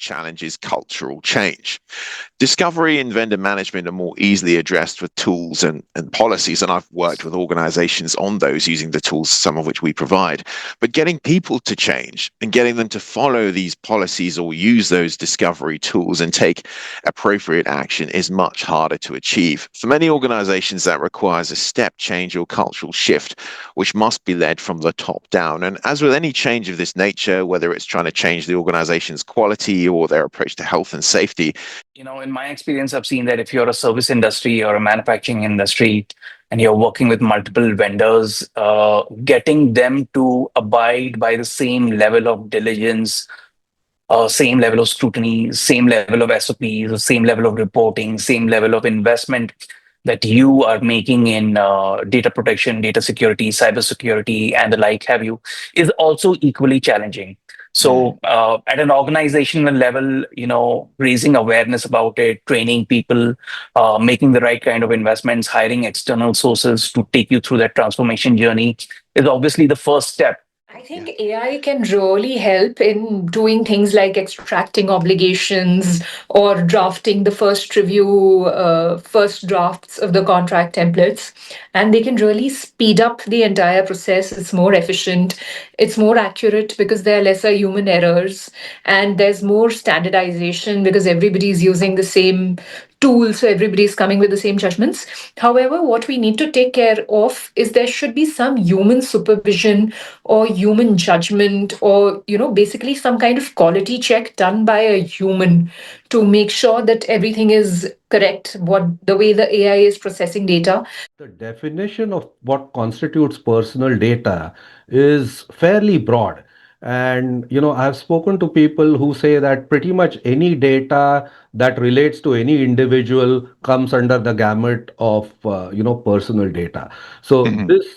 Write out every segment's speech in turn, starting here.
challenges cultural change. Discovery and vendor management are more easily addressed with tools and policies, and I've worked with organizations on those using the tools, some of which we provide. But getting people to change and getting them to follow these policies or use those discovery tools and take appropriate action is much harder to achieve. For many organizations, that requires a step change or cultural shift, which must be led from the top down. And as with any change of this nature, whether it's trying to change the organization's quality or their approach to health and safety. In my experience, I've seen that if you're a service industry or a manufacturing industry and you're working with multiple vendors, getting them to abide by the same level of diligence, same level of scrutiny, same level of SOPs, same level of reporting, same level of investment that you are making in data protection, data security, cybersecurity, and the like have you, is also equally challenging. So at an organizational level, raising awareness about it, training people, making the right kind of investments, hiring external sources to take you through that transformation journey is obviously the first step. I think AI can really help in doing things like extracting obligations or drafting the first review, first drafts of the contract templates. And they can really speed up the entire process. It's more efficient, it's more accurate because there are lesser human errors, and there's more standardization because everybody's using the same tool, so everybody's coming with the same judgments. However, what we need to take care of is there should be some human supervision or human judgment, or basically some kind of quality check done by a human to make sure that everything is correct, what the way the AI is processing data. The definition of what constitutes personal data is fairly broad. And, I've spoken to people who say that pretty much any data that relates to any individual comes under the gamut of, personal data. So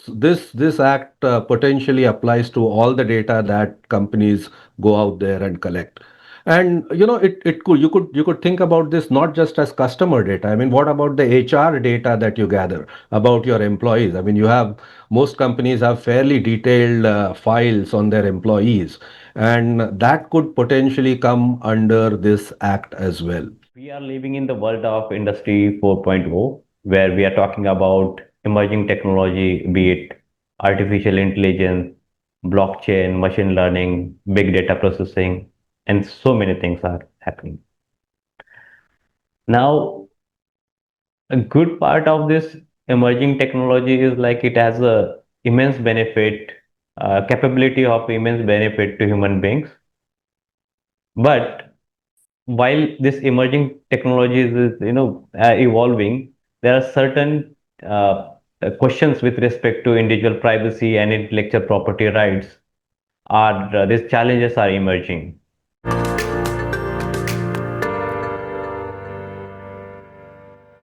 this act potentially applies to all the data that companies go out there and collect. And it could you could think about this not just as customer data. I mean, what about the HR data that you gather about your employees? I mean, most companies have fairly detailed files on their employees, and that could potentially come under this act as well. We are living in the world of Industry 4.0, where we are talking about emerging technology, be it artificial intelligence, blockchain, machine learning, big data processing, and so many things are happening. Now, a good part of this emerging technology is like it has a immense benefit, capability of immense benefit to human beings. But while this emerging technologies is evolving, there are certain questions with respect to individual privacy and intellectual property rights. These challenges are emerging.